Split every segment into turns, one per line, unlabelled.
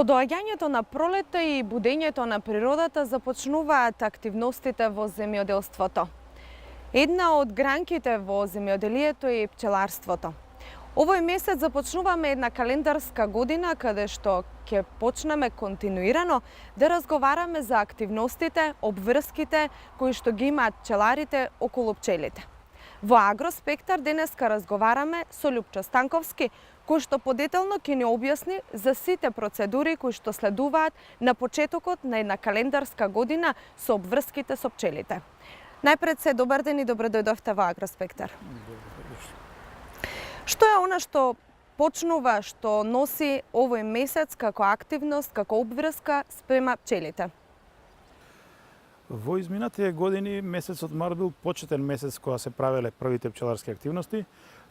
Со доаѓањето на пролета и будењето на природата започнуваат активностите во земјоделството. Една од гранките во земјоделието е и пчеларството. Овој месец започнуваме една календарска година каде што ќе почнеме континуирано да разговараме за активностите, обврските кои што ги имаат пчеларите околу пчелите. Во Агроспектар денеска разговараме со Љупчо Станковски, кој што подетелно ќе ни објасни за сите процедури кои што следуваат на почетокот на една календарска година со обврските со пчелите. Најпред се добар ден и добро дојдовте во Агроспектар. Што е она што почнува, што носи овој месец како активност, како обврска спрема пчелите?
Во изминатите години месецот март бил почетен месец кога се правеле првите пчеларски активности,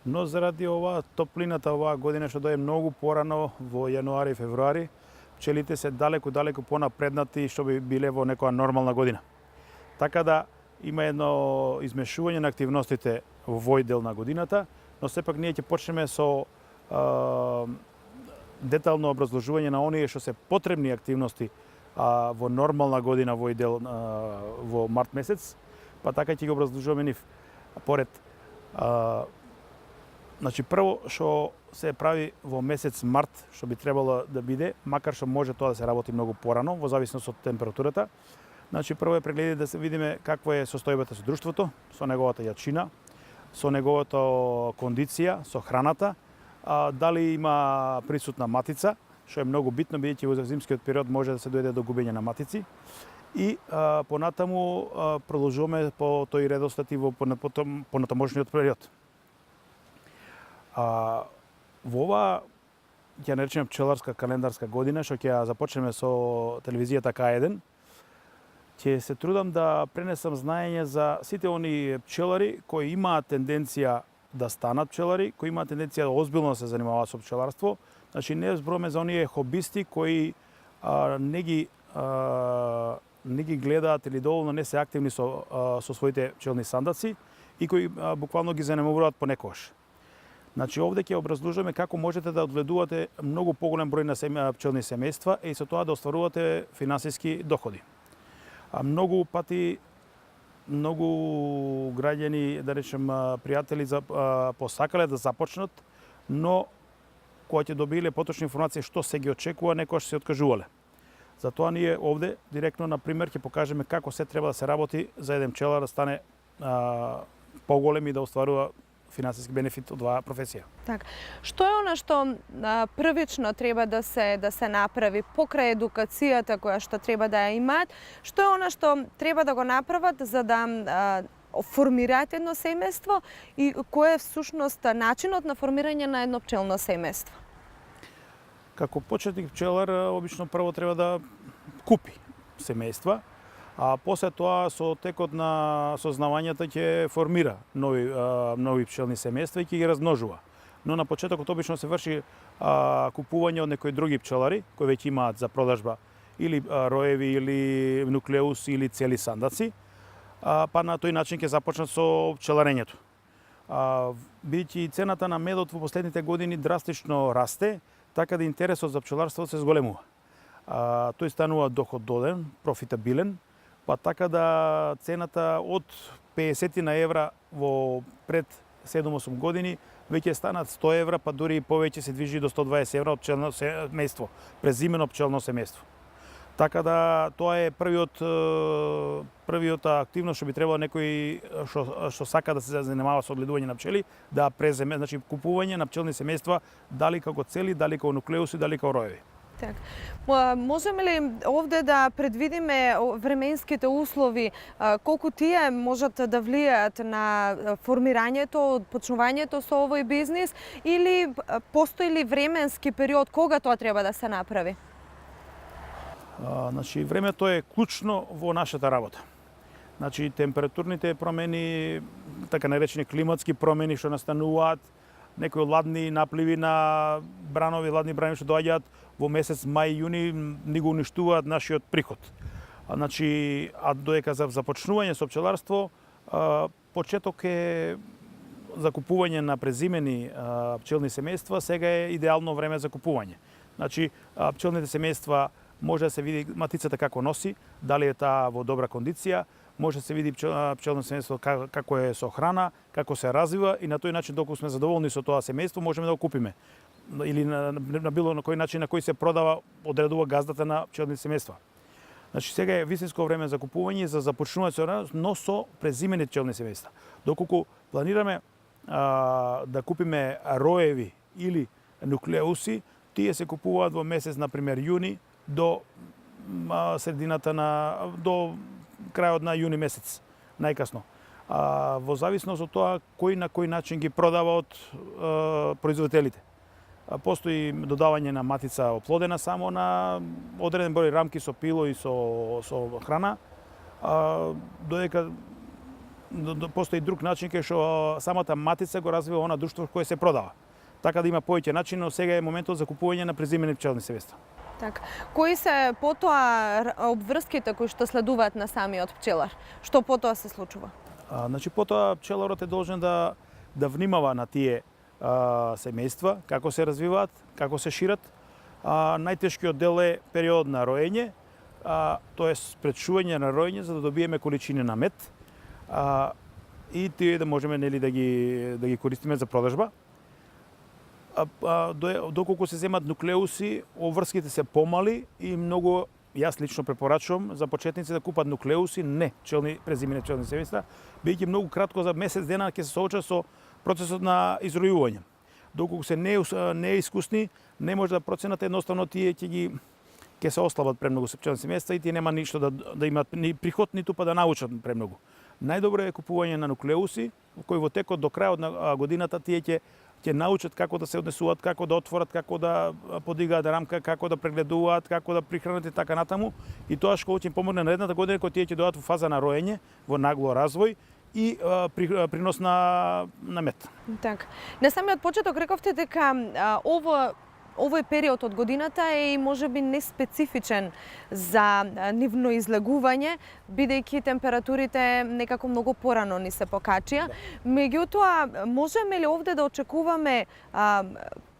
но заради оваа топлината оваа година што дое многу порано во јануари и февруари, пчелите се далеку понапреднати што би биле во некоја нормална година. Така да има едно измешување на активностите во овој дел на годината, но сепак ние ќе почнеме со детално образложување на оние што се потребни активности во нормална година во дел во март месец, па така ќе ги образложуваме нив поред. Значи прво што се прави во месец март, што би требало да биде, макар што може тоа да се работи многу порано во зависност од температурата. Значи прво е прегледи да се видиме каква е состојбата со друштвото, со неговата јачина, со неговата кондиција, со храната, дали има присутна матица, што е многу битно, бидејќи во зимскиот период може да се дојде до губење на матици. И понатаму продолжуваме по тој редослед и во понатамошниот период. Во оваа ќе наречеме пчеларска календарска година, што ќе започнеме со телевизијата К1, ќе се трудам да пренесам знаење за сите оние пчелари кои имаат тенденција да станат пчелари, кои имаат тенденција да озбилно да се занимаваат со пчеларство. Значи не зборуваме за оние хобисти кои не ги гледаат или доволно не се активни со своите пчелни сандаци и кои буквално ги занемаруваат понекогаш. Значи овде ќе образложиме како можете да одгледувате многу поголем број на пчелни семејства и со тоа да остварувате финансиски доходи. Многу пати многу граѓани, да речем пријатели, посакале да започнат, но кога ќе добиле поточна информација што се ги очекува, некогаш се откажувале. Затоа ние овде директно на пример ќе покажеме како се треба да се работи за еден пчелар да стане поголем и да остварува финансиски бенефит од оваа професија.
Така. Што е она што првично треба да се направи покрај едукацијата која што треба да ја имаат? Што е она што треба да го направат за да формираат едно семејство и кој е всушност начинот на формирање на едно пчелно семејство?
Како почетник пчелар, обично прво треба да купи семејства, а после тоа со текот на сознавањата ќе формира нови пчелни семејства и ќе ги размножува. Но на почетокот обично се врши купување од некои други пчелари кои веќе имаат за продажба или роеви, или нуклеуси, или цели сандаци, па на тој начин ќе започнат со пчеларењето. Бидејќи цената на медот во последните години драстично расте, така да интересот за пчеларство се зголемува. Тој станува дохододен, профитабилен, па така да цената од 50 на евра во пред 7-8 години веќе станат 100 евра, па дури и повеќе се движи до 120 евра од пчелно семејство, презимено пчелно семејство. Така да тоа е првиот активност што би требало некој што сака да се занимава со одгледување на пчели да преземе, значи купување на пчелни семејства дали како цели, дали како нуклеуси, дали како роеви.
Так. Можеме ли овде да предвидиме временските услови, колку тие можат да влијаат на формирањето, почнувањето со овој бизнис или постои ли временски период кога тоа треба да се направи?
Значи времето е клучно во нашата работа. Значи температурните промени, така наречени климатски промени што настануваат, некои ладни напливи на бранови, ладни бранови што доаѓаат во месец мај, јуни, ни го уништуваат нашиот приход. Значи, додека за започнување со пчеларство, почеток е за купување на презимени пчелни семејства, сега е идеално време за купување. Значи, пчелните семејства може да се види матицата како носи, дали е таа во добра кондиција, може да се види пчелно семејство како е со храна, како се развива и на тој начин доколку сме задоволни со тоа семејство можеме да го купиме. Или на било на кој начин на кој се продава, одредува газдата на пчелни семејства. Значи сега е вистинско време за купување за започнување со но со презимени пчелни семејства. Доколку планираме да купиме роеви или нуклеуси, тие се купуваат во месец на пример јуни до средината до крајот на јуни месец најкасно. Во зависност од тоа кој на кој начин ги продава од производителите. Постои додавање на матица оплодена само на одреден број рамки со пило и со храна, додека постои друг начин кај што самата матица го развива она друштво кое се продава. Така да има повеќе начини, но сега е моментот за купување на презимени пчелни семејства.
Так. Кои се потоа обврските кои што следуваат на самиот пчелар? Што потоа се случува?
Значи потоа пчеларот е должен да внимава на тие семејства, како се развиваат, како се шират. Најтешкиот дел е период на роење, тоест пред шување на роење за да добиеме количини на мед и тие да можеме да ги користиме за продажба. Доколку се земат нуклеуси, обврските се помали и многу, јас лично препорачувам за почетници да купат нуклеуси, не презимени пчелни семејства, бидејќи многу кратко за месец дена ќе се соочат со процесот на изројување. Доколку се неискусни, не може да проценат, едноставно тие ќе се ослабат премногу пчелни семејства и тие нема ништо да имат ни приход, ниту па да научат премногу. Најдобро е купување на нуклеуси, кои во текот до крајот на годината тие ќе научат како да се однесуваат, како да отворат, како да подигаат рамка, како да прегледуваат, како да прихранат и така натаму. И тоа што ќе им помогне на едната година кога тие ќе дојдат во фаза на роење, во нагло развој и принос на мед.
Так. На самиот почеток рековте дека овој период од годината е и можеби неспецифичен за нивно излегување, бидејќи температурите некако многу порано ни се покачија. Меѓутоа, можеме ли овде да очекуваме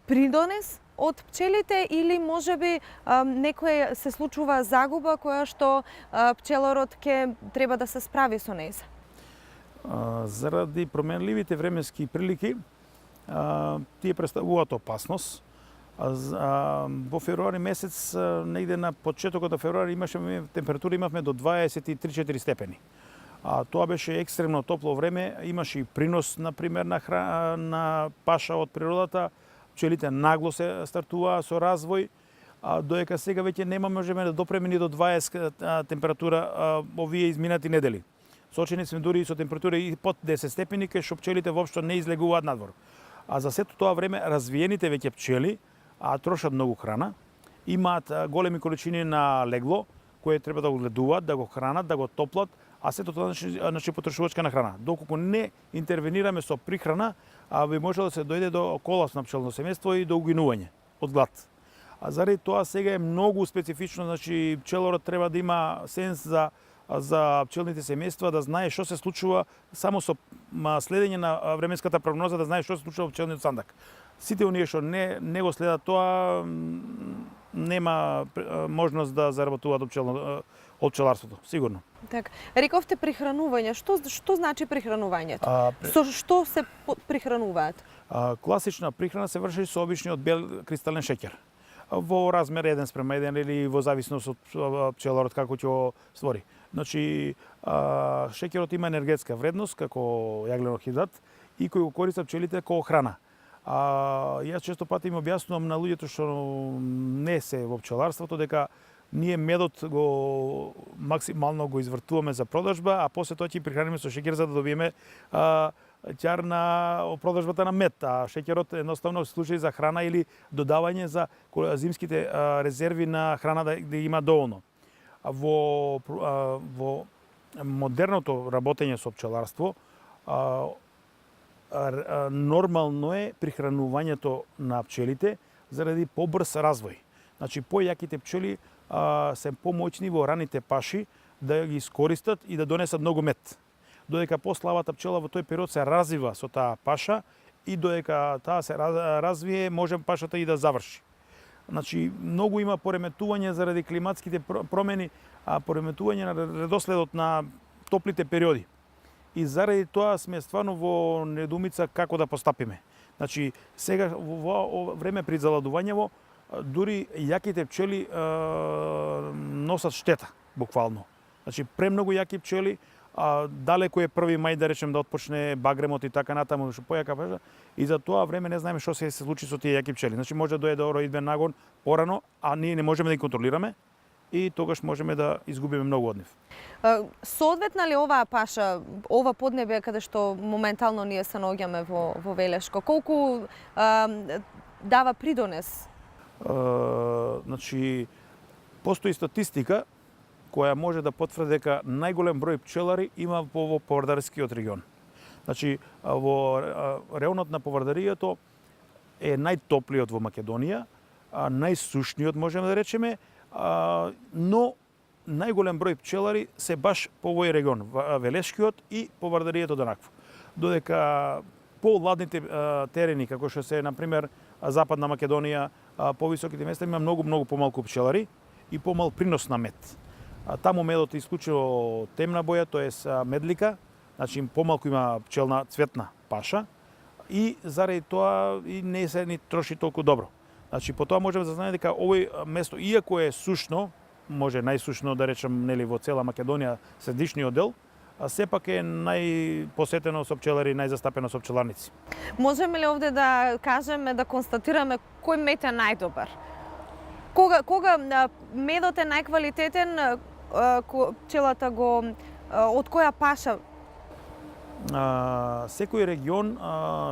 придонес од пчелите или можеби некој се случува загуба која што пчеларот ќе треба да се справи со нејза?
Заради променливите временски прилики, тие представуваат опасност. Во февруари месец, негде на почетокот на февруари температура имавме до 23-4 степени. Тоа беше екстремно топло време, имаше и принос например на паша од природата. Пчелите нагло се стартуваа со развој, доека сега веќе можеме да допреме ни до 20 температура овие изминати недели. Соочени сме дури и со температура и под 10 степени, кај што пчелите воопшто не излегуваат надвор. За сето тоа време развиените веќе пчели трошат многу храна, имаат големи количини на легло, кое треба да го гледуваат, да го хранат, да го топлат, а сето тоа значи потрошувачка на храна. Доколку не интервенираме со прихрана, би можело да се дојде до колапс на пчелно семејство и до угинување од глад. Заради тоа сега е многу специфично, значи пчеларот треба да има сенс за пчелните семејства, да знае што се случува само со следење на временската прогноза, да знае што се случува во пчелниот сандак. Сите оние што не го следат тоа, нема можност да заработуваат од пчеларството, сигурно.
Так, рековте прихранување. Што значи прихранувањето? Со што се прихрануваат?
Класична прихрана се врши со обичниот бел кристален шеќер. Во размер 1:1 или во зависност од пчеларот како ќе го створи. Значи, шеќерот има енергетска вредност како јагленок хидрат и кој го користат пчелите како храна. Јас често пати им објаснувам на луѓето што не се во пчеларството дека ние медот го максимално го извртуваме за продажба, а после тоа ќе прихраниме со шеќер за да добиеме ќар на продажбата на мед. А шеќерот едноставно се служи за храна или додавање за зимските резерви на храна да има доволно. Во модерното работење со пчеларство нормално е прихранувањето на пчелите заради побрз развој. Значи, појаките пчели се помоćни во раните паши да ги искористат и да донесат многу мед. Додека послабата пчела во тој период се развива со таа паша и додека таа се развие, може пашата и да заврши. Значи, многу има пореметување заради климатските промени, а пореметување на редоследот на топлите периоди. И заради тоа сме стварно во недумица како да постапиме. Значи, сега во време при заладувањево, дури јаките пчели носат штета, буквално. Значи, премногу јаки пчели, далеко е 1 мај, да речем, да отпочне багремот и така натаму, што појака пажа, и за тоа време не знаеме што се случи со тие јаки пчели. Значи, може да дојде роидбен нагон порано, а ние не можеме да ги контролираме и тогаш можеме да изгубиме многу од нив.
Соодветна ли оваа паша, ова поднебје каде што моментално ние се наоѓаме во Велешко, колку дава придонес?
Значи, постои статистика која може да потврди дека најголем број пчелари има во повардарскиот регион. Значи, во районот на повардарието е најтоплиот во Македонија, најсушниот можеме да речеме, но најголем број пчелари се баш по овој регион, Велешкиот и повардарието однакво. Додека поладните терени, како што се, например, Западна Македонија, повисоките места има многу помалку пчелари и помал принос на мед. Таму медот е исклучиво темна боја, тоест медлика, значи помалку има пчелна цветна паша и заради тоа и не се ни троши толку добро. Значи по тоа можеме да знаеме дека овој место, иако е сушно, може најсушно да речем нели во цела Македонија, средишниот дел, сепак е најпосетено со пчелари, најзастапено со пчеларници.
Можеме ли овде да кажеме, да констатираме кој мед е најдобар? Кога медот е најквалитетен, пчелата го од која паша?
Секој регион,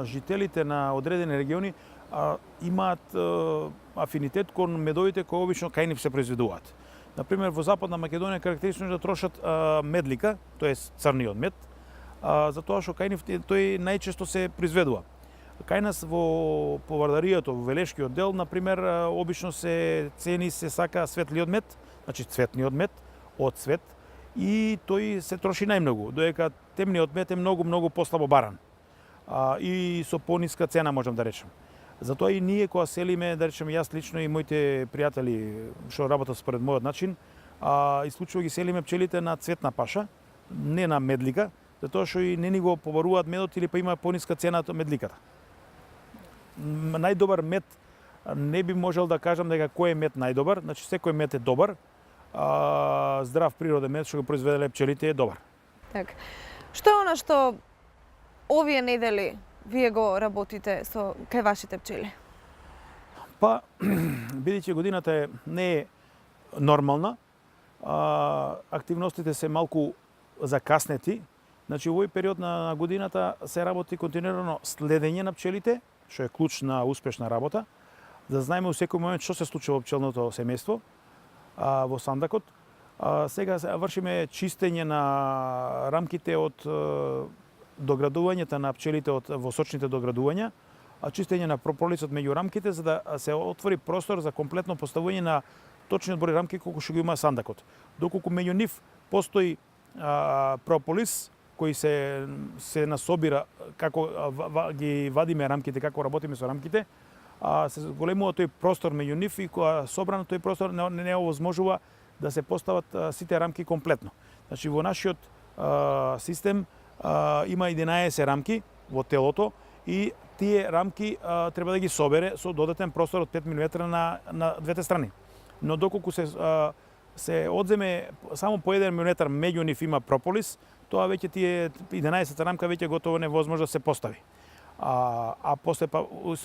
жителите на одредени региони имаат афинитет кон медовите кои обично кај нив се произведуваат. Например, во Западна Македонија карактеристично е да трошат медлика, тоест црниот мед, затоа што кај нив тој најчесто се произведува. Кај нас во повардарието, во Велешкиот дел, например, обично се цени, се сака светлиот мед, значи цветниот мед, од цвет, и тој се троши најмногу, додека темниот мед е многу послабо баран. И со пониска цена, можам да речем. Затоа и ние кога селиме, да речем јас лично и моите пријатели што работат според мојот начин, исклучиво ги селиме пчелите на цветна паша, не на медлика, затоа што и не ни го побаруваат медот или па има пониска цена од медликата. Најдобар мед не би можел да кажам дека кој е мед најдобар, значи секој мед е добар, здрав природен мед што го произведеле пчелите е добар.
Так. Што е она што овие недели вие го работите со кај вашите пчели?
Па, бидејќи годината не е нормална, активностите се малку закаснети, значи во овој период на годината се работи континуирано следење на пчелите, што е клуч на успешна работа, да знаеме у секој момент што се случува во пчелното семејство, во сандакот. Сега вршиме чистење на рамките од доградувањата на пчелите во сочните доградувања, чистење на прополисот меѓу рамките за да се отвори простор за комплетно поставување на точниот број рамки колку што го има сандакот. Доколку меѓу нив постои прополис кој се насобира како ги вадиме рамките, како работиме со рамките, се големува тој простор меѓу нив и кога собрано тој простор не овозможува да се постават сите рамки комплетно. Значи во нашиот систем има 11 рамки во телото и тие рамки треба да ги собере со додатен простор од 5 мм на двете страни. Но доколку се одземе само по 1 мм меѓу нив има прополис, тоа веќе тие 11 рамка веќе готово невозможно да се постави. После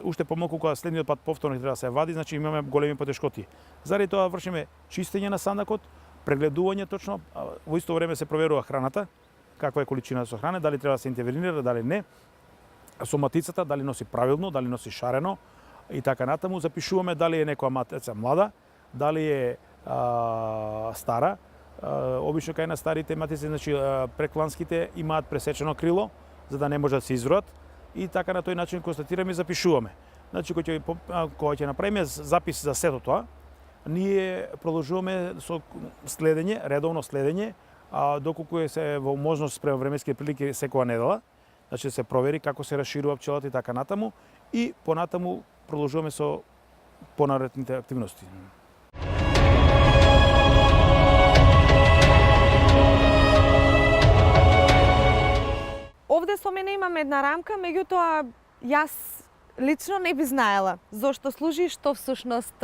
уште помалку кога следниот пат повторно треба да се вади, значи имаме големи потешкоти. Заради тоа вршиме чистење на сандакот, прегледување точно, во исто време се проверува храната, каква е количината со храна, дали треба да се интервенира, дали не, со матицата, дали носи правилно, дали носи шарено и така натаму. Запишуваме дали е некоја матица млада, дали е стара. Обично кај на старите матици, значи прекланските имаат пресечено крило, за да не може да се изроат. И така на тој начин констатираме и запишуваме. Значи, кога ќе направиме запис за сето тоа, ние продолжуваме со следење, редовно следење, доколку е се во можност спрема временски прилики секоја недела, значи се провери како се расширува пчелата и така натаму, и понатаму продолжуваме со понаредните активности.
Овде со мене имам една рамка, меѓутоа јас лично не би знаела зошто служи и што всушност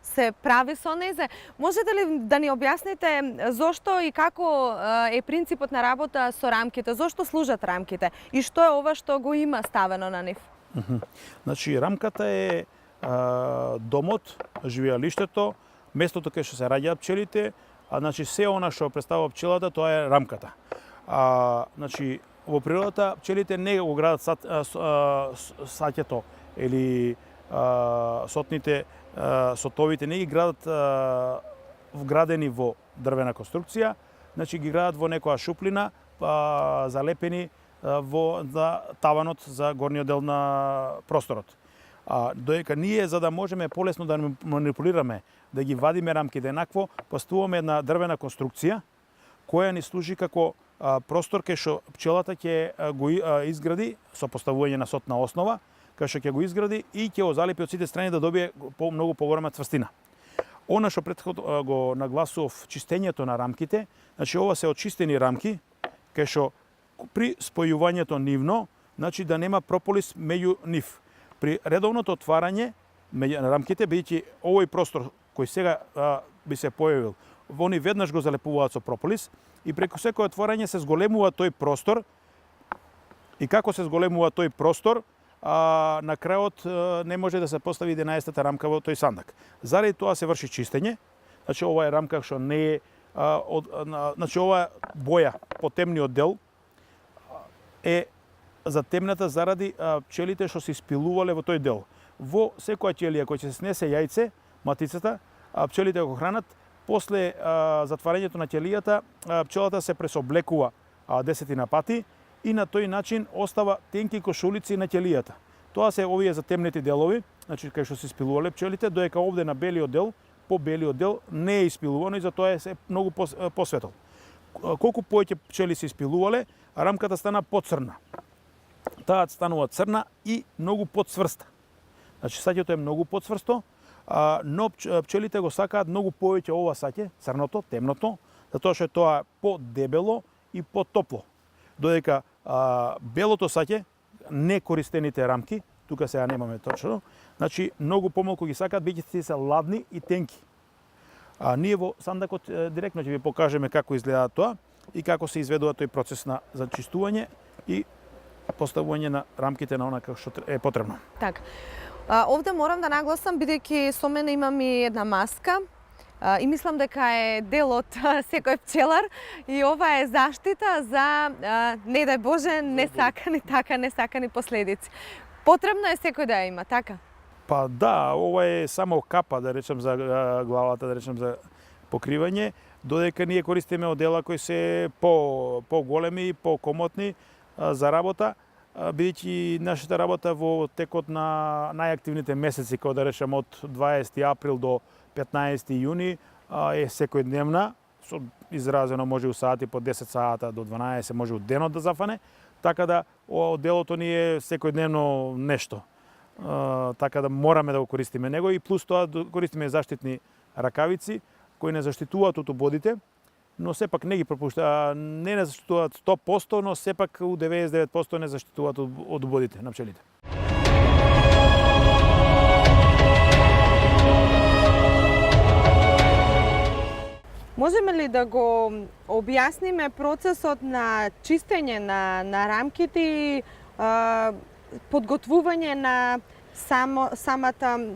се прави со незе. Можете ли да ни објасните зошто и како е принципот на работа со рамките? Зошто служат рамките? И што е ова што го има ставено на нив?
Значи, рамката е домот, живеалиштето, местото кај што се раѓаат пчелите, значи се она што представува пчелата, тоа е рамката. Значи, во природата пчелите не го градат саќето или сотните сотовите, не ги градат вградени во дрвена конструкција, значи ги градат во некоја шуплина, залепени во таванот за горниот дел на просторот. Доека ние, за да можеме полесно да манипулираме, да ги вадиме рамките еднакво, поставуваме една дрвена конструкција која ни служи како простор кај што пчелата ќе го изгради со поставување на сотна основа, кај што ќе го изгради и ќе го залепи од сите страни да добие многу поголема цврстина. Она што претходно го нагласував, чистењето на рамките, значи ова се очистени рамки, кај што при спојувањето нивно, значи да нема прополис меѓу нив. При редовното отварање на рамките, бидејќи овој простор кој сега би се појавил, они веднаш го залепуваат со прополис и преку секој отворање се зголемува тој простор. И како се зголемува тој простор, на крајот не може да се постави 11-та рамка во тој сандак. Заради тоа се врши чистење. Значи ова е рамка што не е значи ова боја по темниот дел е затемната заради пчелите што се испилувале во тој дел. Во секоја ќелија која ќе се снесе јајце, матицата, пчелите го хранат. После затварањето на ќелијата, пчелата се пресоблекува 10 пати и на тој начин остава тенки кошулици на ќелијата. Тоа се овие затемнети делови, значи кај што се испилувале пчелите, доека овде на белиот дел, по белиот дел не е испилувано и затоа е многу посветол. Колку повеќе пчели се испилувале, рамката стана поцрна. Таа станува црна и многу поцврста. Значи саќето е многу поцврсто, но пчелите го сакаат многу повеќе ова саќе, црното, темното, затоа што е тоа подебело и потопло. Додека белото саќе, некористените рамки, тука сега немаме точно, значи многу помалку ги сакаат, бидејќи се ладни и тенки. Ние во сандакот директно ќе ви покажеме како изгледа тоа и како се изведува тој процес на зачистување и поставување на рамките на онака што е потребно.
Така. Овде морам да нагласам, бидејќи со мене имам и една маска и мислам дека е дел од секој пчелар и ова е заштита за, не дај Боже, несакани последици. Потребно е секој да ја има, така?
Па да, ова е само капа, да речем, за главата, да речем, за покривање, додека ние користиме одела кои се по-големи и по-комотни за работа, бидејќи нашата работа во текот на најактивните месеци, како да речем од 20 април до 15 јуни, е секојдневна, со изразено може у сати по 10 сата до 12, може у денот да зафане, така да делото ни е секојдневно нешто. Така да мораме да го користиме него и плюс тоа користиме заштитни ракавици кои не заштитуваат од ободите, но сепак не ги пропуштаат, не заштитуваат 100%, но сепак у 99% не заштитуваат од ободите на пчелите.
Можеме ли да го објасниме процесот на чистење на рамките и подготвување на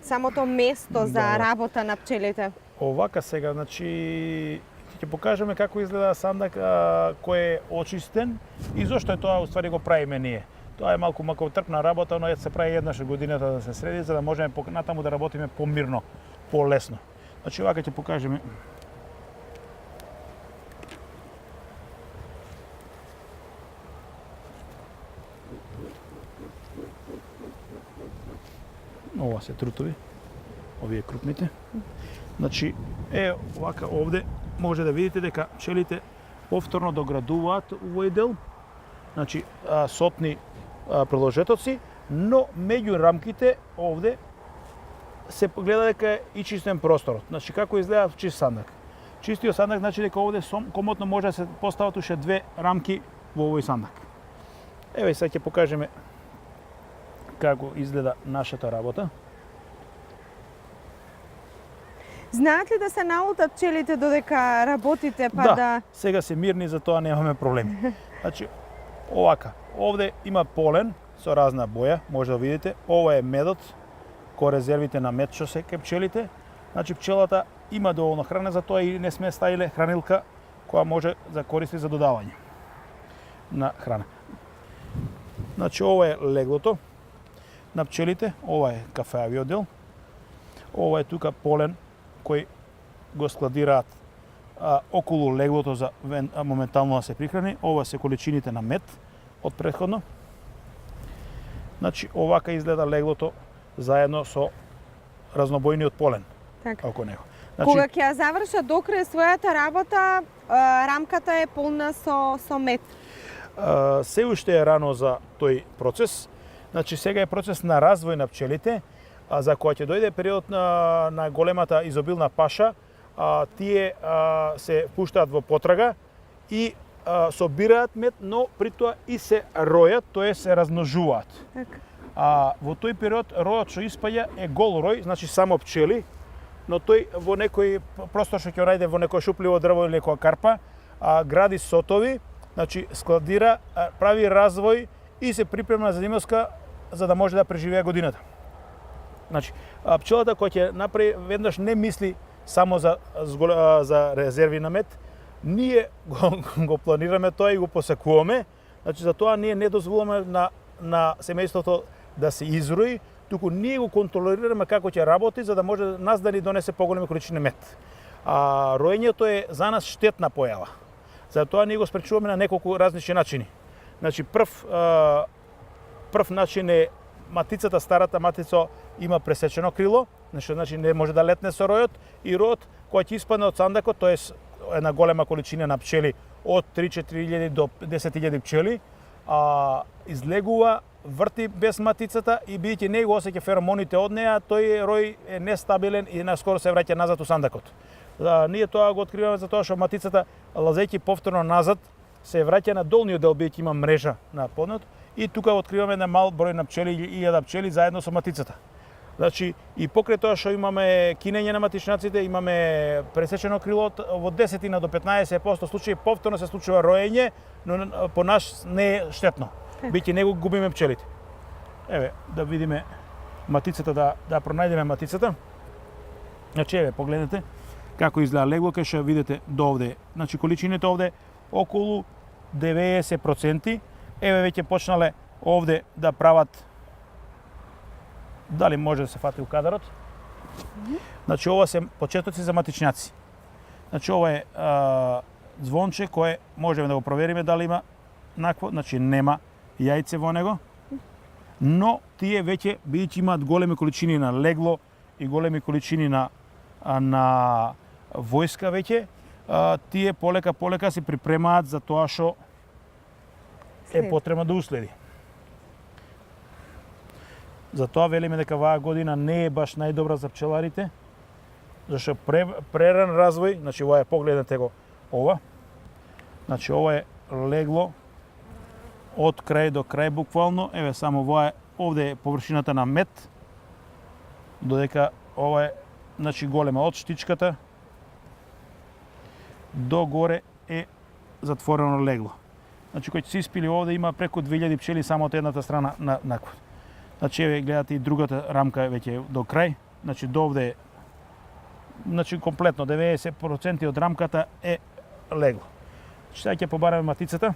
самото место за работа на пчелите?
Овака сега, значи, ќе покажеме како изгледа сандак кој е очистен и зошто е тоа уствари го правиме ние. Тоа е малку трпна работа, но се прави еднаш годината да се среди, за да можеме натаму да работиме помирно, полесно. Значи, овака ќе покажеме. Ова се трутови, овие крупните. Значи, овака овде може да видите дека пчелите повторно доградуваат овој дел. Значи, сотни приложетоци, но меѓу рамките овде се гледа дека е и чистен просторот. Значи како изгледа чист сандак. Чистиот сандак значи дека овде комотно може да се постават уште 2 рамки во овој сандак. Еве сега ќе покажеме како изгледа нашата работа.
Знаат ли да се налутат пчелите додека работите, па да...
Сега се мирни, за тоа немаме проблеми. Значи, овака, овде има полен со разна боја, може да видите. Ова е медот, кој резервите на мед што се кај пчелите. Значи, пчелата има доволно храна, за тоа и не сме ставиле хранилка која може да користи за додавање на храна. Значи, ова е леглото на пчелите, ова е кафеавиот дел, ова е тука полен кој го складираат околу леглото за моментално да се прихрани. Ова се количините на мед од претходно. Значи, овака изгледа леглото заедно со разнобојниот полен
Така.
околу него.
Кога ќе ја завршат докрај својата работа, рамката е полна со мед.
Се уште е рано за тој процес. Значи, сега е процес на развој на пчелите, за која ќе дојде период на големата изобилна паша, тие се пуштаат во потрага и собираат мед, но при тоа и се ројат, тоа се размножуваат.
Така.
Во тој период ројот што испаѓа е гол рој, значи само пчели, но тој во некој простор што ќе најде во некој шупливо дрво или некоја карпа, гради сотови, значи складира, прави развој и се припрема за зимовска за да може да преживее годината. Значи, пчелата која ќе направи веднаш не мисли само за резерви на мед, ние го планираме тоа и го посакуваме. Значи, за тоа ние не дозволуваме на семејството да се изрои, туку ние го контролираме како ќе работи за да може нас да ни донесе поголеми количини мед. Роењето е за нас штетна појава. Затоа ние го спречуваме на неколку различни начини. Значи, прв начин е матицата, старата матица има пресечено крило, значи не може да летне со ројот, и ројот кој ќе испадне од сандакот, тоа е една голема количина на пчели од 3-4 до 10.000 пчели, излегува, врти без матицата и бидејќи не го осеќа феромоните од неа, тој рој е нестабилен и наскоро се враќа назад у сандакот. Ние тоа го откриваме за тоа што матицата, лазејќи повторно назад, се враќа на долниот дел, бидејќи има мрежа на поднот, и тука откриваме на мал број на пчели или 1000 пчели заедно со матицата. Значи, и покрај тоа што имаме кинење на матичнаците, имаме пресечено крило, во 10 до 15% случаи повторно се случува роење, но по нас не е штетно, бидејќи не го губиме пчелите. Еве, да видиме матицата, да пронајдеме матицата. Значи, еве, погледнете како изгледа легло, кај што видите до овде. Значи, количините овде околу 90%. Еве, веќе почнале овде да прават, дали може да се фати у кадарот. Значи, ова се почетоци за матичњаци. Значи, ова е звонче кое можеме да го провериме дали има накво, значи нема јајце во него, но тие веќе, бидејќи имаат големи количини на легло и големи количини на војска веќе, тие полека се припремаат за тоа што е потребно да уследи. Затоа велиме дека оваа година не е баш најдобра за пчеларите, зашто преран развој, значи ова е, погледнете го ова. Значи ова е легло од крај до крај буквално, еве само ова е, овде е површината на мед, додека ова е, значи голема од штичката до горе е затворено легло. Значи кој се испили овде има преку 2000 пчели само од едната страна на наквот. Значи еве гледате и другата рамка веќе до крај, значи до овде е, значи комплетно 90% од рамката е легло. Сега ќе побараме матицата.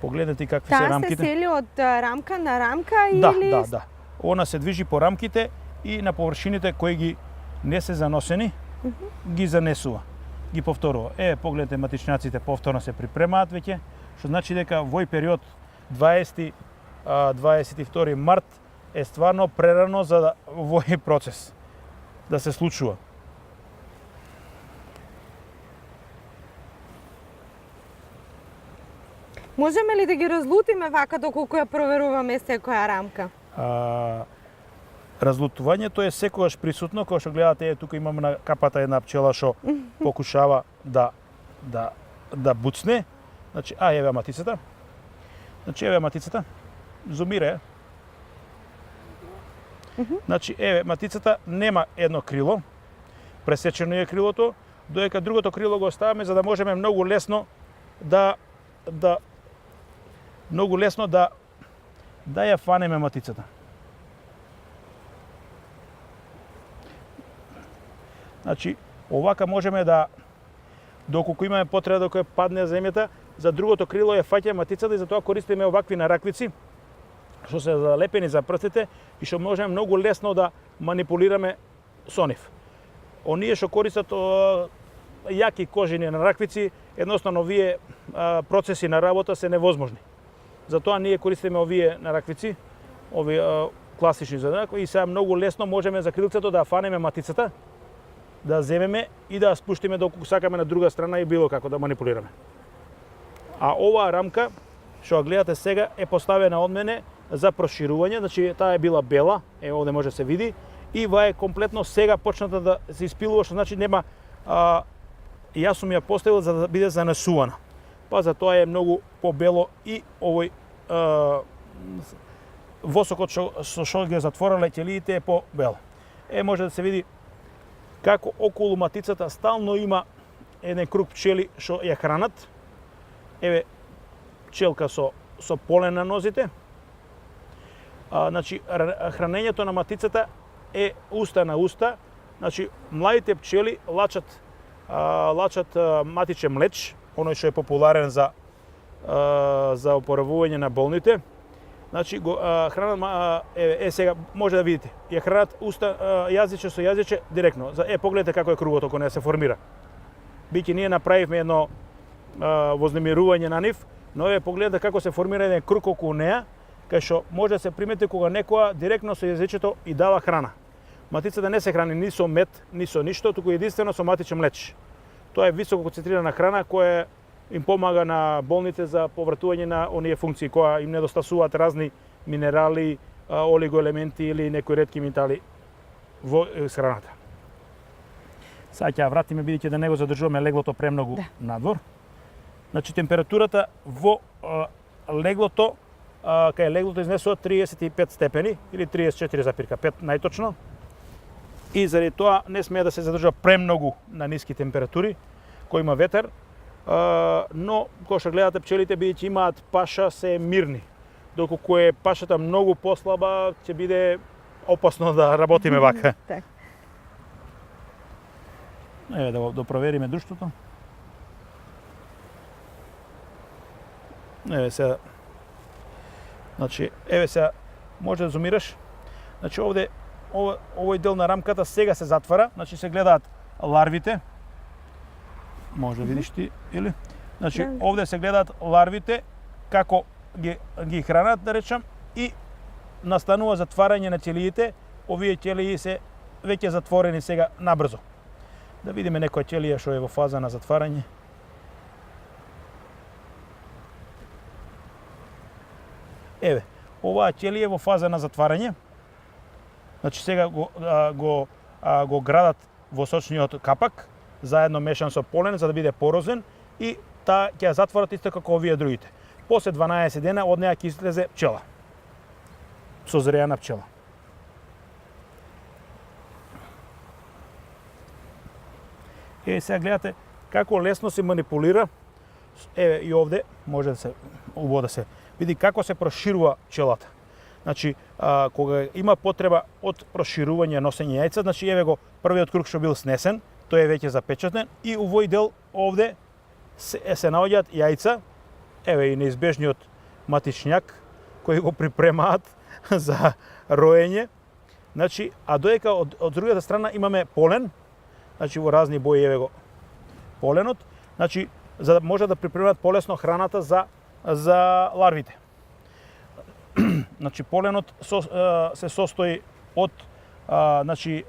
Погледнете какви се рамките.
Таа се сели од рамка на рамка или...
Да. Она се движи по рамките и на површините кои ги не се заносени, ги занесува, ги повторува. Погледнете матичњаците повторно се припремаат веќе, што значи дека во период 22 март е стварно прерано за овој процес да се случува.
Можеме ли да ги разлутиме вака доколку ја проверуваме секоја рамка?
Разлутувањето е секогаш присутно, кога што гледате, тука имаме на капата една пчела што покушава да буцне. Значи, еве матицата. Значи, еве матицата. Зумира. Значи, еве матицата нема едно крило. Пресечено е крилото, додека другото крило го оставаме за да можеме многу лесно да ја фанеме матицата. Значи, овака можеме да, доколку имаме потреба да кој падне земјата, за другото крило ја фаќаме матицата и затоа користиме овакви нараквици, што се залепени за прстите и што можеме многу лесно да манипулираме со нив. Оние што користат јаки кожени нараквици, едноставно овие процеси на работа се невозможни. Затоа ние користиме овие нараквици, овие класични за наракви, и сега многу лесно можеме за крилцето да фанеме матицата, да земеме и да ја спуштиме доколку сакаме на друга страна и било како да манипулираме. А оваа рамка, што ја гледате сега, е поставена од мене за проширување, значи таа е била бела, овде може да се види, и ва е комплетно сега почната да се испилува, што значи нема, јас сум ја поставил за да биде занесувана. Па затоа е многу побело и овој восокот што ги затвориле ќелиите е побело. Може да се види како околу матицата стално има еден круг пчели што ја хранат. Еве пчелка со полен на нозите. Значи, хранењето на матицата е уста на уста. Значи, младите пчели лачат матичен млеч, оној што е популарен за опоравување на болните. Значи, хранат, сега може да видите, ја хранат уста, јазиче со јазиче директно. Погледнете како е кругото кога не се формира. Биќе ние направивме едно вознемирување на нив, но погледнете како се формира еден круг околу неа, кај што може да се примети кога некоја директно со јазичето и дава храна. Матицата не се храни ни со мед, ни со ништо, туку единствено со матичен млеч. Тоа е високо концентрирана храна која им помага на болните за повратување на оние функции која им недостасуваат разни минерали, олигоелементи или некои ретки метали во храната. Сега ќе ја вратиме бидејќи да не го задржуваме леглото премногу надвор. Значи температурата во леглото, кај леглото изнесува 35 степени или 34,5 најточно. И заради тоа не смее да се задржува премногу на ниски температури, кој има ветер, но кога што гледате пчелите бидејќи имаат паша се мирни. Доколку е пашата многу послаба, ќе биде опасно да работиме вака. Еве да провериме друштвото. Еве сега. Значи, еве сега може да зумираш. Значи овде овој дел на рамката сега се затвара, значи се гледаат ларвите. Може да видиш ти или? Значи овде се гледаат ларвите како ги хранат, да речам, и настанува затварање на ќелиите. Овие ќелии се веќе затворени сега набрзо. Да видиме некоја ќелија што е во фаза на затварање. Еве, оваа ќелија е во фаза на затварање. Значи сега го градат во сочниот капак, заедно мешан со полен за да биде порозен, и таа ќе ја затворат исто како овие другите. После 12 дена од неа ќе излезе пчела. Созреана пчела. Сега гледате како лесно се манипулира. Еве и овде може да се убаво да се види како се проширува пчелата. Значи, кога има потреба од проширување, носење јајца, значи еве го првиот круг што бил снесен, тој е веќе запечатен, и овој дел овде се наоѓаат јајца. Еве и неизбежниот матичњак кој го припремаат за роење. Значи, а додека од другата страна имаме полен, значи во разни бои еве го поленот, значи за да може да припремаат полесно храната за ларвите. Значи поленот се состои од значи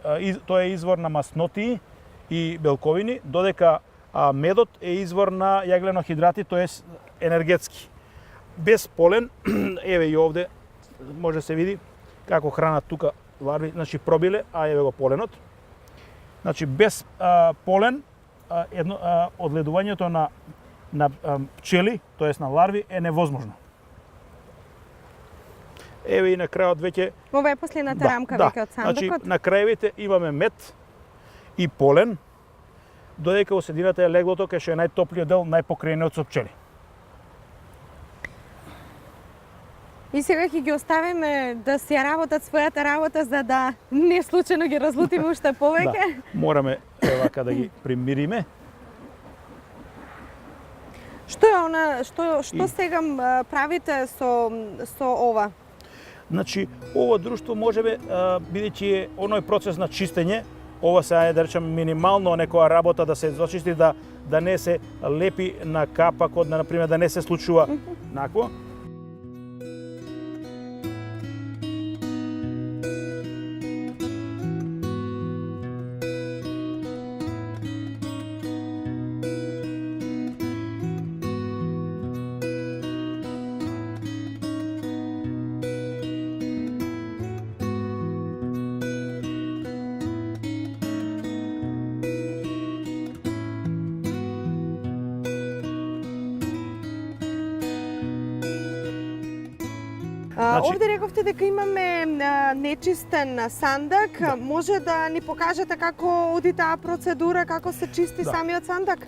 тоа е извор на масноти и белковини, додека медот е извор на јаглено-хидрати, тоа е енергетски. без полен, еве и овде може се види како хранат тука ларви, значи пробиле, а еве го поленот. Значи без полен одледувањето на пчели, тоест на ларви, е невозможно. Еве и на крајот веќе
Ова е последната рамка веќе од
значи
сандокот.
на крајевите имаме мед и полен, додека во средината е леглото кај што е најтоплиот дел, најпокриениот со пчели.
И сега ќе ги оставиме да си работат својата работа за да не случајно ги разлутиме уште повеќе.
Да, мораме вака да ги примириме.
Што е она што сега правите со ова?
Значи, ова друштво можеме, бидејќи е оној процес на чистење, ова се да речем минимално некоја работа да се зачисти, да не се лепи на капакот, на пример да не се случува накво.
Овде рековте дека имаме нечистен сандак.
Да.
Може да ни покажете како оди таа процедура, како се чисти самиот сандак?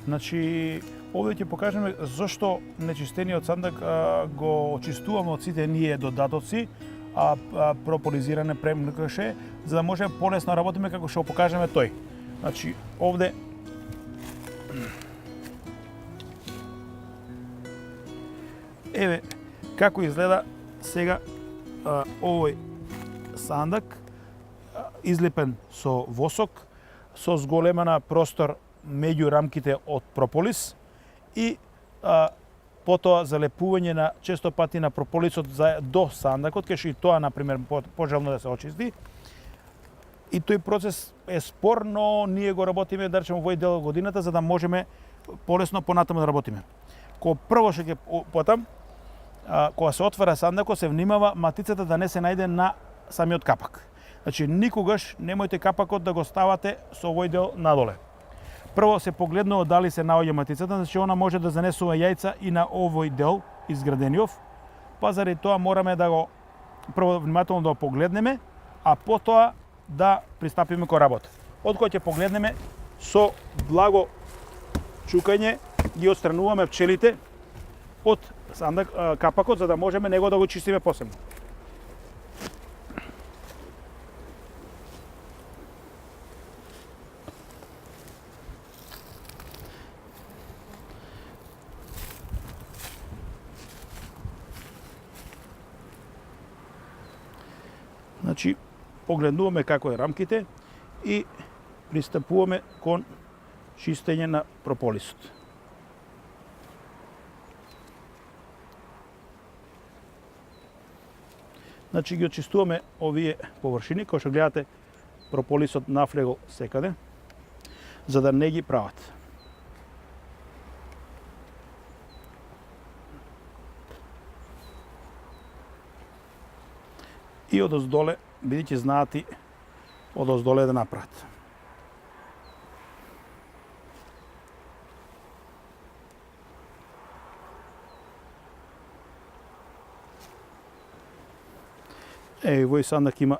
Значи, овде ќе покажеме зошто нечистениот сандак го очистуваме од сите ние додатоци, прополизиране, премнкаше, за да можеме полесно работиме како што покажеме тој. Значи, овде еве како изгледа сега овој сандак, излепен со восок, со зголемена простор меѓу рамките од прополис и потоа залепување на често пати на прополисот до сандакот, кај што и тоа на пример пожелно да се очисти. И тој процес е спор, но ние го работиме да речеме овој дел од годината за да можеме полесно понатаму да работиме. Кога прво што ќе потам, кога се отвара сандакот, се внимава матицата да не се најде на самиот капак. Значи, никогаш немојте капакот да го ставате со овој дел надоле. Прво се погледнува дали се наоѓа матицата, значи она може да занесува јајца и на овој дел изградениов, па заради тоа мораме да го прво внимателно да го погледнеме, а потоа да пристапиме кон работа. Од кога ќе погледнеме, со благо чукање ги отстрануваме пчелите од сандак, капакот, за да можеме него да го чистиме посебно. Значи, погледнуваме како е рамките и пристапуваме кон чистење на прополисот. Значи ги очистуваме овие површини, кои што гледате прополисот нафлегол секаде, за да не ги прават. И одоздоле, бидејќи знаати одоздоле да направат. Овој сандак има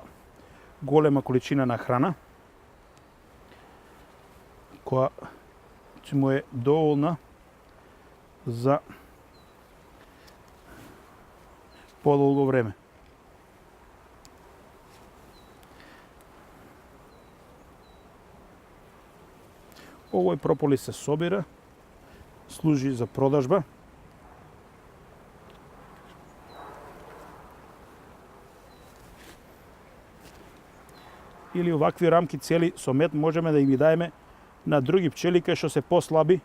голема количина на храна, која ќе му е доволна за подолго време. Овој прополис се собира, служи за продажба. Или овакви рамки цели со мед можеме да ги даеме на други пчели кај што се послаби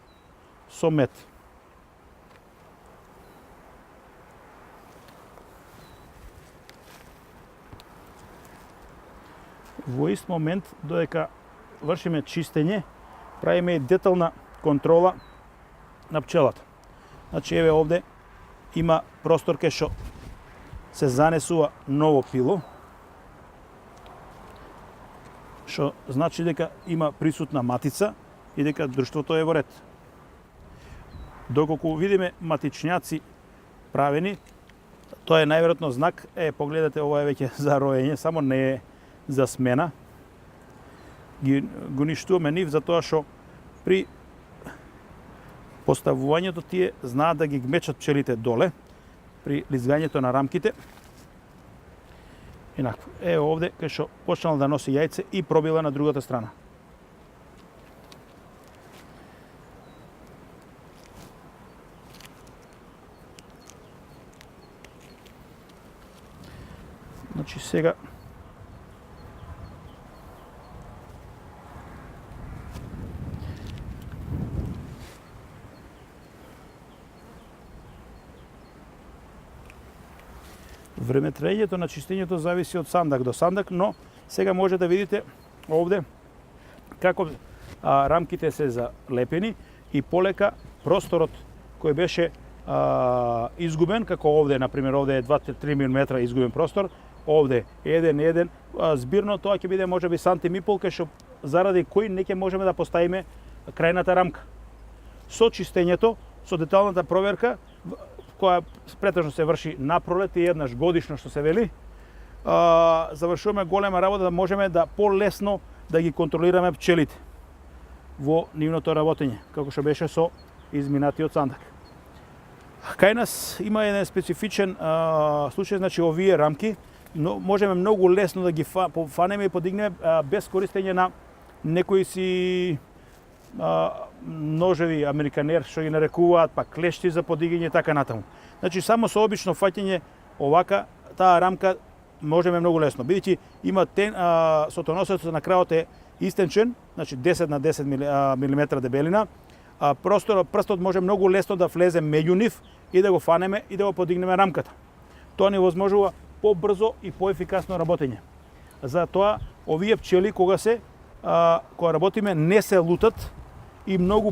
со мед. Во ист момент, додека вршиме чистење, правиме и детална контрола на пчелата. Значи, еве овде има простор кај што се занесува ново пило, што значи дека има присутна матица и дека друштвото е во ред. Доколку видиме матичњаци правени, тоа е најверојатно знак, погледате, ова е веќе за роење, само не е за смена. Го уништуваме нив затоа што при поставувањето тие знаат да ги гмечат пчелите доле, при лизгањето на рамките. Инакво, овде кај што почнал да носи јајце и пробила на другата страна. Значи сега времетраењето на чистењето зависи од сандак до сандак, но сега може да видите овде како рамките се залепени и полека просторот кој беше изгубен, како овде, например, овде е 2-3 мм изгубен простор, овде 1, збирно тоа ќе биде можеби сантим и пол, кај што заради кој не ќе можеме да поставиме крајната рамка. Со чистењето, со деталната проверка, која претежно се врши на пролет и еднаш годишно што се вели, завршуваме голема работа да можеме да полесно да ги контролираме пчелите во нивното работење, како што беше со изминатиот сандак. Кај нас има еден специфичен случај, значи овие рамки, но можеме многу лесно да ги фанеме и подигнеме без користење на некои си ножеви американер што ги нарекуваат, па клешти за подигање и така натаму. Значи само со обично фаќање овака таа рамка можеме многу лесно. Бидејќи има сотоносецот на крајот е истенчен, значи 10 на 10 мм дебелина, прстот може многу лесно да влезе меѓу нив и да го фанеме и да го подигнеме рамката. Тоа ни возможува побрзо и поефикасно работење. Затоа овие пчели кога работиме не се лутат и многу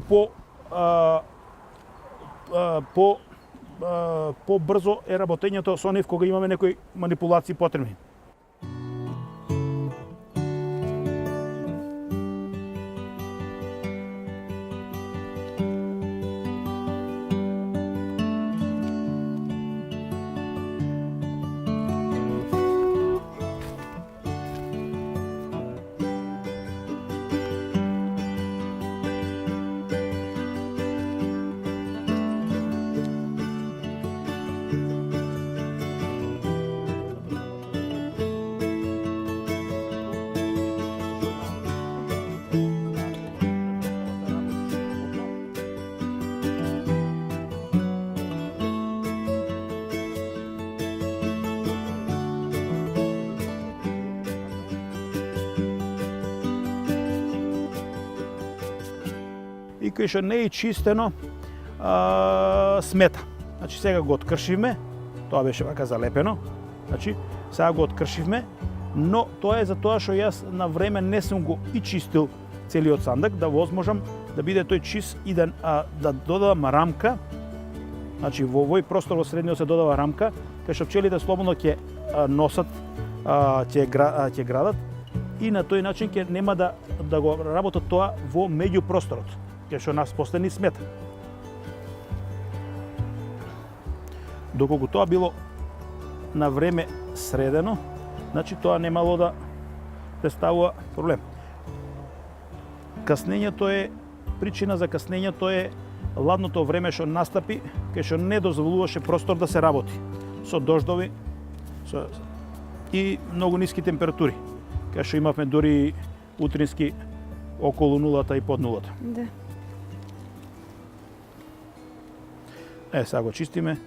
побрзо е работењето со нив кога имаме некои манипулации потребни. И кај што не е чистено, смета. Значи сега го откршивме, тоа беше вака залепено, значи сега го откршивме, но тоа е за тоа што јас на време не сум го и чистил целиот сандак, да возможам да биде тој чист и да додавам рамка, значи во овој простор во средниот се додава рамка, кај што пчелите слободно ќе носат, ќе градат и на тој начин ќе нема да го работат тоа во меѓу просторот, кај што нас после ни смета. Доколку тоа било на време средено, значи тоа немало да представува проблем. Причина за каснењето е ладното време што настапи, кај што не дозволуваше простор да се работи со дождови и многу ниски температури, кај што имавме дури утрински околу нулата и под нулата.
Да.
Сега го чистиме.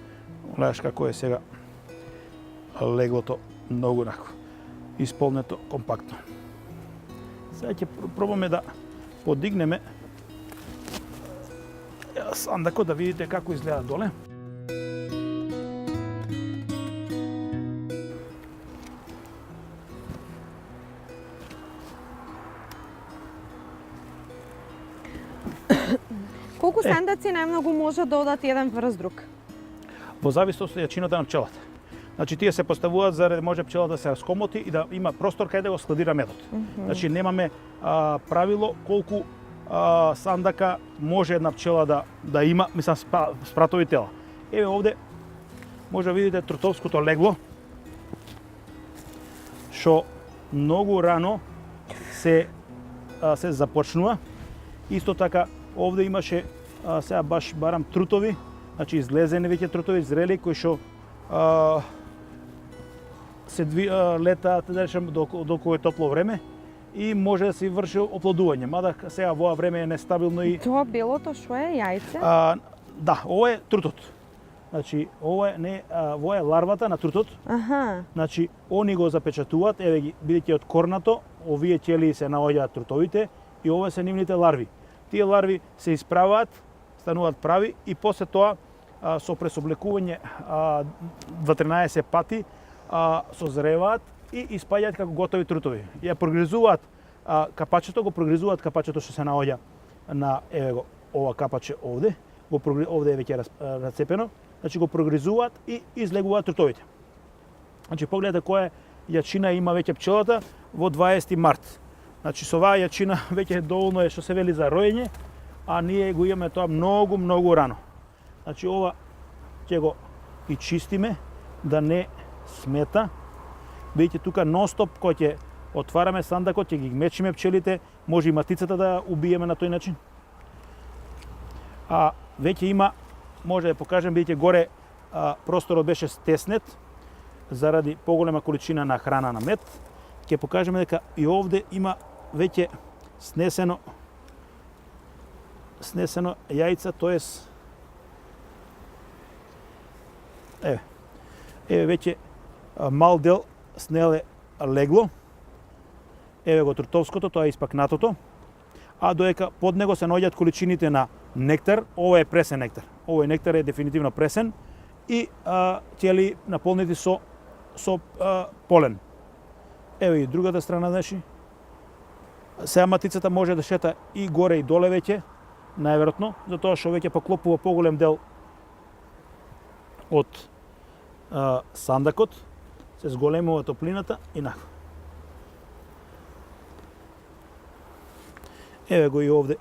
Гледаш како е сега леглото, многу исполнето, компактно. Сега ќе пробаме да подигнеме сандакот, да видите како изгледа доле.
Колку сандаци најмногу може да одат еден врз друг?
во зависност од јачината на пчелата. Значи тие се поставуваат за да може пчелата да се раскомоти и да има простор каде да го складира медот. Значи немаме правило колку сандака може една пчела да има, мислам спратови тела. Еве овде може да видите трутовското легло, што многу рано се започнува. Исто така овде имаше сега баш барам трутови, значи излезени веќе трутови зрели кои што се летаат, да речем, доколку е топло време и може да се врши оплодување. Мада сега во ова време е нестабилно и
Тоа белото што е јајце?
Да, ова е трутот. Значи ова е ова е ларвата на трутот.
Аха.
Значи они го запечатуваат, еве ги бидејќи од корнато, овие ќели се наоѓаат трутовите и ова се нивните ларви. Тие ларви се исправаат, стануваат прави и после тоа со пресоблекување 12 пати созреваат и испаѓаат како готови трутови. Ја прогризуваат капачето, го прогризуваат капачето што се наоѓа на еве го ова капаче овде, овде е веќе рацепено, значи го прогризуваат и излегуваат трутовите. Значи погледате која јачина има веќе пчелата во 20 март. Значи со оваа јачина веќе доволно е што се вели за роење, а ние го имаме тоа многу рано. Значи ова ќе го и чистиме да не смета. Бидејќи тука нон-стоп кој ќе отвараме сандакот, ќе ги мечиме пчелите, може и матицата да убиеме на тој начин. Веќе има, може да покажем, бидејќи горе просторот беше стеснет заради поголема количина на храна на мед. Ќе покажеме дека и овде има веќе снесено јајца, тоест еве веќе мал дел снеле легло. Еве го трутовското, тоа е испакнатото. А доека под него се наоѓаат количините на нектар, ова е пресен нектар. Овој нектар е дефинитивно пресен и ќели наполнети со полен. Еве и другата страна, значи. Сега матицата може да шета и горе и доле веќе, најверојатно, затоа што веќе поклопува поголем дел од сандакот, се зголемува топлината и нахва. Еве го и овде,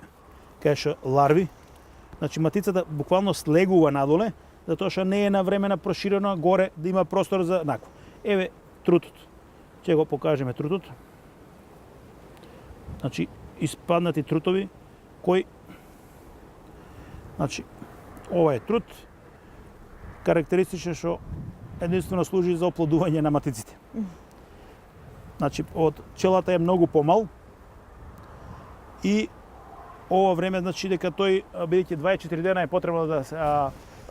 кај што ларви. Значи матицата буквално слегува надоле, затоа што не е на време проширено горе да има простор за наква. Еве трутот. Ќе го покажеме трутот. Значи испаднати трутови кои значи ова е трут карактеристичен што единствено служи за оплодување на матиците. Значи од пчелата е многу помал и ова време значи дека тој бидејќи 24 дена е потребно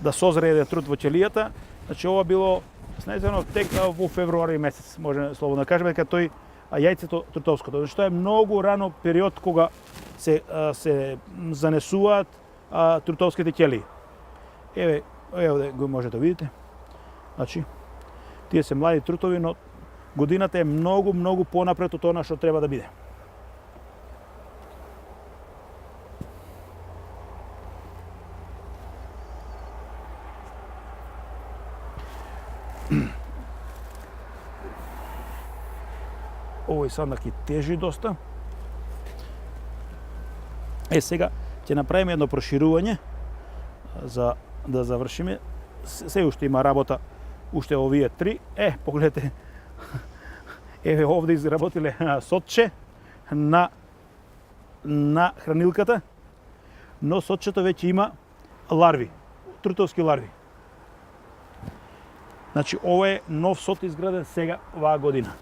да созрее трут во ќелијата, значи ова било снесено тек во февруари месец, може слободно да кажеме дека тој јајцето трутовското, значи тоа е многу рано период кога се занесуваат трутовските ќелии. Еве овде го можете да видите. Значи тие се млади трутови, но годината е многу понапред од она што треба да биде. Овој сандак и тежи доста. Сега ќе направиме едно проширување за да завршиме. Се уште има работа, уште овие три. Погледете. Еве овде изработиле сотче на хранилката, но сотчето веќе има ларви, трутовски ларви. Значи ова е нов сот изграден сега оваа година.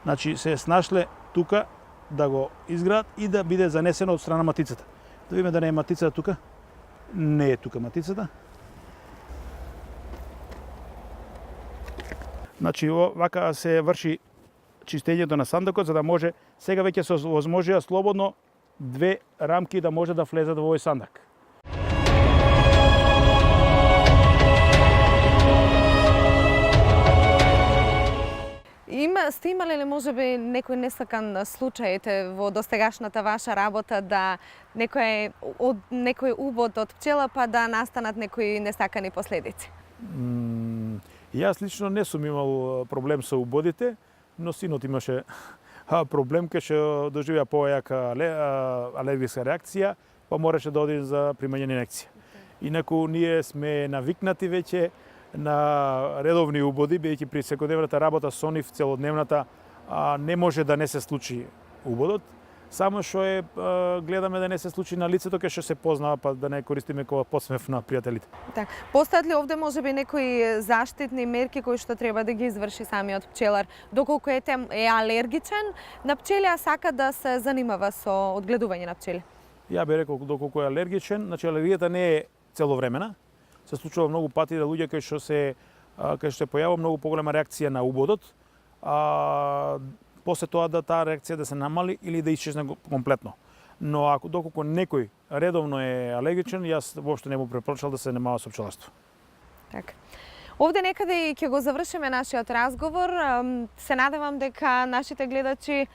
Значи се снашле тука да го изградат и да биде занесено од страна матицата. Да видиме да не е матицата тука. Не е тука матицата. Значи вака се врши чистењето на сандакот за да може сега веќе се возможија слободно две рамки да може да влезат во овој сандак.
Сте имале ли можеби некој несакан случај во достигашната ваша работа да некој убод од пчела па да настанат некои несакани последици?
Јас лично не сум имал проблем со убодите, но синот имаше проблем кај што доживеа појака алергиска реакција, па мораше да оди за примање на инекција. Инаку ние сме навикнати веќе на редовни убоди, бидејќи при секојдневната работа со нив, целодневната, не може да не се случи убодот. Само што гледаме да не се случи на лицето кај што се познава, па да не користиме како подсмев на пријателите.
Так, постојат ли овде можеби некои заштитни мерки кои што треба да ги изврши самиот пчелар, доколку е алергичен на пчели, а сака да се занимава со одгледување на пчели?
Ја би рекол доколку е алергичен, значи алергијата не е целовремена. Се случува многу пати да луѓе кај што се појавува многу поголема реакција на убодот, после тоа да таа реакција да се намали или да исчезне комплетно. Но доколку некој редовно е алергичен, јас воопшто не му препорачал да се занимава со пчеларство.
Так. Овде некаде ќе го завршиме нашиот разговор. Се надевам дека нашите гледачи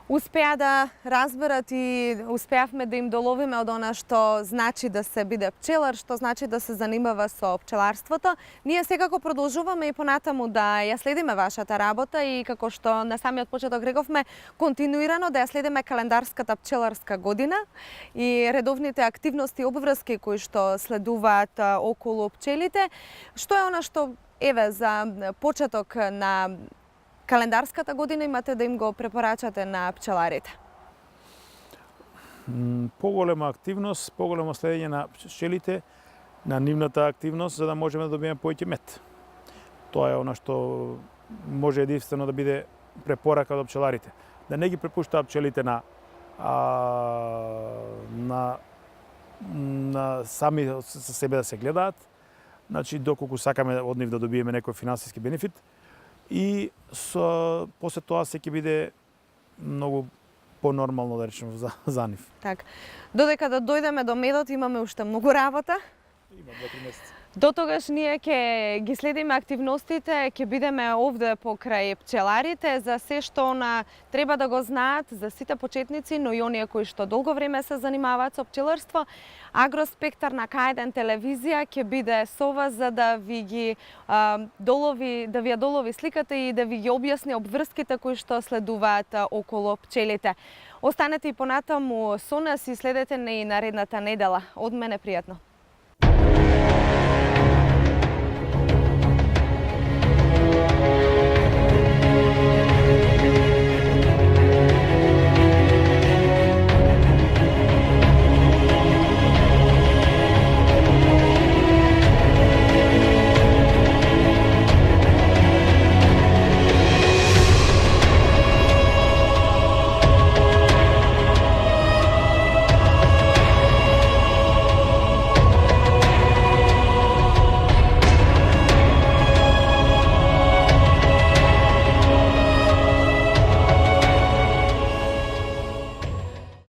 успеа да разберат и успеавме да им доловиме од она што значи да се биде пчелар, што значи да се занимава со пчеларството. Ние секако продолжуваме и понатаму да ја следиме вашата работа и како што на самиот почеток рековме, континуирано да ја следиме календарската пчеларска година и редовните активности и обврски кои што следуваат околу пчелите. Што е она што за почеток на календарската година имате да им го препорачате на пчеларите?
Поголема активност, поголемо следење на пчелите, на нивната активност, за да можеме да добиеме повеќе мед. Тоа е она што може единствено да биде препорака до пчеларите. Да не ги препуштаат пчелите на сами со себе да се гледаат, значи доколку сакаме од нив да добиеме некој финансиски бенефит, и после тоа се ќе биде многу понормално, да речем, за нив.
Так. Додека да дојдеме до медот, имаме уште многу работа.
Има 2-3 месеци.
До тогаш ние ќе ги следиме активностите, ќе бидеме овде покрај пчеларите за се што треба да го знаат за сите почетници, но и оние кои што долго време се занимаваат со пчеларство. Агроспектар на К1 телевизија ќе биде со вас за да ви ги долови сликата и да ви ги објасни обврските кои што следуваат околу пчелите. Останете и понатаму со нас и следете не и наредната недела. Од мене пријатно.
Thank you.